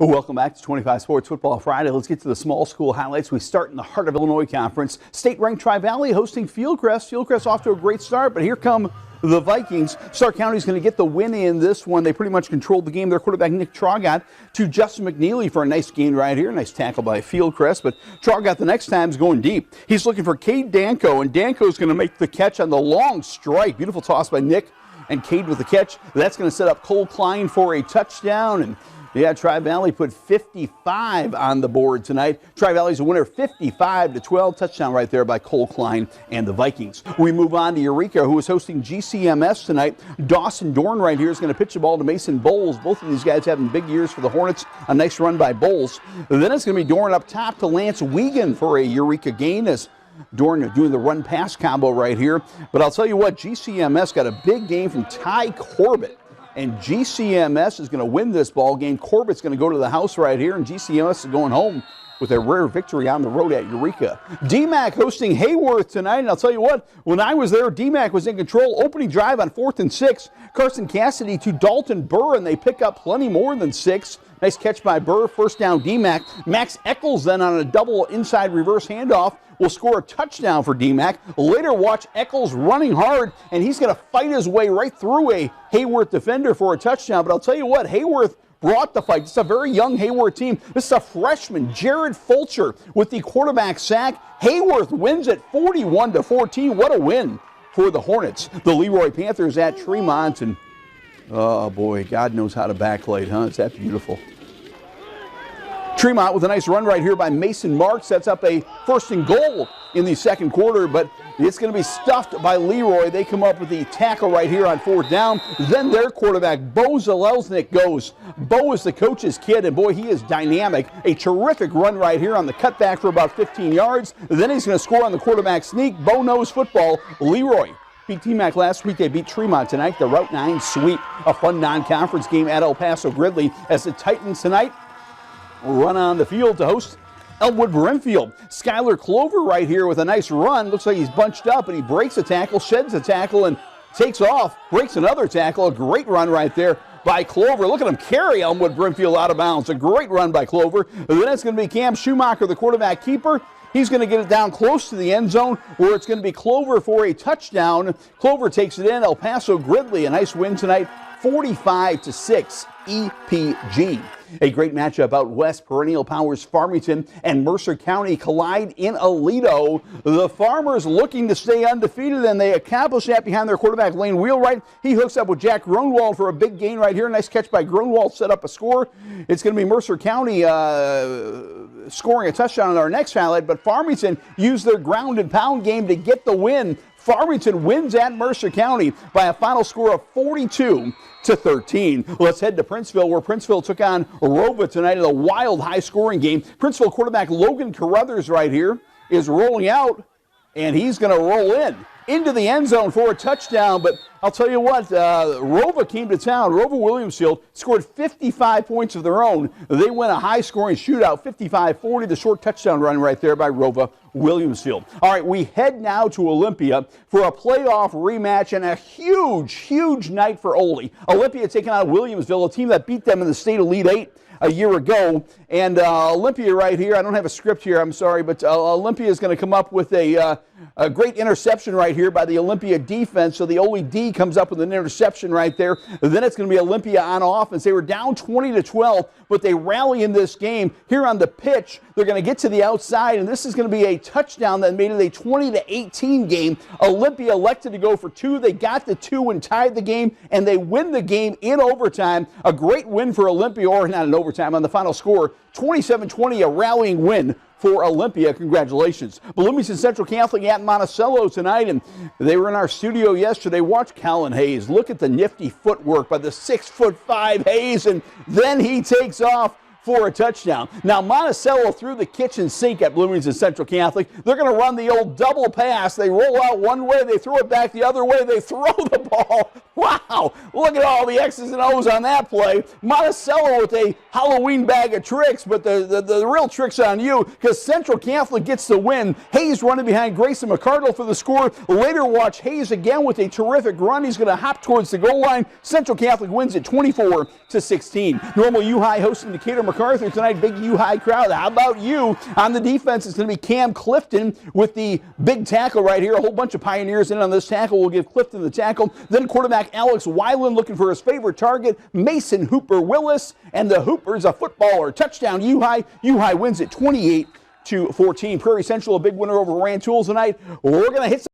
Welcome back to 25 Sports Football Friday. Let's get to the small school highlights. We start in the Heart of Illinois Conference. State-ranked Tri-Valley hosting Fieldcrest. Fieldcrest off to a great start, but here come the Vikings. Stark County's going to get the win in this one. They pretty much controlled the game. Their quarterback, Nick Traugott, to Justin McNeely for a nice gain right here. Nice tackle by Fieldcrest, but Traugott the next time is going deep. He's looking for Cade Danko, and Danko's going to make the catch on the long strike. Beautiful toss by Nick, and Cade with the catch. That's going to set up Cole Klein for a touchdown, and yeah, Tri-Valley put 55 on the board tonight. Tri-Valley's a winner 55-12. Touchdown right there by Cole Klein and the Vikings. We move on to Eureka, who is hosting GCMS tonight. Dawson Dorn right here is going to pitch the ball to Mason Bowles. Both of these guys having big years for the Hornets. A nice run by Bowles. Then it's going to be Dorn up top to Lance Wiegand for a Eureka gain as Dorn doing the run-pass combo right here. But I'll tell you what, GCMS got a big game from Ty Corbett. And GCMS is going to win this ball game. Corbett's going to go to the house right here, and GCMS is going home with a rare victory on the road at Eureka. DMAC hosting Hayworth tonight, and I'll tell you what, when I was there, DMAC was in control. Opening drive on 4th and 6. Carson Cassidy to Dalton Burr, and they pick up plenty more than 6. Nice catch by Burr, first down DMAC. Max Eccles then on a double inside reverse handoff will score a touchdown for DMAC. Later watch Eccles running hard, and he's going to fight his way right through a Hayworth defender for a touchdown. But I'll tell you what, Hayworth brought the fight. It's a very young Hayworth team. This is a freshman, Jared Fulcher, with the quarterback sack. Hayworth wins it 41-14. What a win for the Hornets. The Leroy Panthers at Tremont, and oh boy, God knows how to backlight, huh? Is that beautiful? Tremont with a nice run right here by Mason Marks sets up a 1st and goal in the second quarter, but it's going to be stuffed by Leroy. They come up with the tackle right here on 4th down. Then their quarterback, Bo Zalesnik, goes. Bo is the coach's kid, and boy, he is dynamic. A terrific run right here on the cutback for about 15 yards. Then he's going to score on the quarterback sneak. Bo knows football. Leroy beat TMAC last week. They beat Tremont tonight. The Route 9 sweep. A fun non-conference game at El Paso Gridley as the Titans tonight run on the field to host Elmwood Brimfield. Skylar Clover right here with a nice run. Looks like he's bunched up, and he breaks a tackle, sheds a tackle, and takes off. Breaks another tackle. A great run right there by Clover. Look at him carry Elmwood Brimfield out of bounds. A great run by Clover. And then it's going to be Cam Schumacher, the quarterback keeper. He's going to get it down close to the end zone where it's going to be Clover for a touchdown. Clover takes it in. El Paso Gridley, a nice win tonight, 45-6 EPG. A great matchup out west. Perennial Powers Farmington and Mercer County collide in Aledo. The Farmers looking to stay undefeated, and they accomplish that behind their quarterback, Lane Wheelwright. He hooks up with Jack Grunwald for a big gain right here. Nice catch by Grunwald, set up a score. It's going to be Mercer County scoring a touchdown in our next highlight, but Farmington used their ground and pound game to get the win. Farmington wins at Mercer County by a final score of 42-13. Let's head to Princeville, where Princeville took on Rova tonight in a wild high-scoring game. Princeville quarterback Logan Carruthers right here is rolling out, and he's going to roll into the end zone for a touchdown. But I'll tell you what, Rova came to town. Rova Williamsfield scored 55 points of their own. They win a high-scoring shootout, 55-40, the short touchdown run right there by Rova Williamsfield. All right, we head now to Olympia for a playoff rematch and a huge, huge night for Ole. Olympia taking on Williamsville, a team that beat them in the state Elite 8 a year ago. And Olympia right here, I don't have a script here, I'm sorry, but Olympia is going to come up with a great interception right here by the Olympia defense. So the Ole D comes up with an interception right there. Then it's going to be Olympia on offense. They were down 20-12, but they rally in this game. Here on the pitch, they're going to get to the outside, and this is going to be a touchdown that made it a 20-18 game. Olympia elected to go for 2. They got the 2 and tied the game, and they win the game in overtime. A great win for Olympia, or not in overtime, on the final score, 27-20, a rallying win for Olympia. Congratulations. Bloomington Central Catholic at Monticello tonight, and they were in our studio yesterday. Watch Colin Hayes. Look at the nifty footwork by the 6'5" Hayes, and then he takes off for a touchdown. Now, Monticello threw the kitchen sink at Bloomington Central Catholic. They're going to run the old double pass. They roll out one way, they throw it back the other way, they throw the ball. Wow, look at all the X's and O's on that play. Monticello with a Halloween bag of tricks, but the real trick's on you because Central Catholic gets the win. Hayes running behind Grayson McCardle for the score. Later, watch Hayes again with a terrific run. He's going to hop towards the goal line. Central Catholic wins it 24-16. Normal U High hosting Decatur MacArthur tonight. Big U-High crowd. How about you? On the defense, it's going to be Cam Clifton with the big tackle right here. A whole bunch of Pioneers in on this tackle. We'll give Clifton the tackle. Then quarterback Alex Weiland looking for his favorite target, Mason Hooper Willis. And the Hooper's a footballer. Touchdown U-High. U-High wins it 28-14. Prairie Central a big winner over Rantoul tonight. We're going to hit some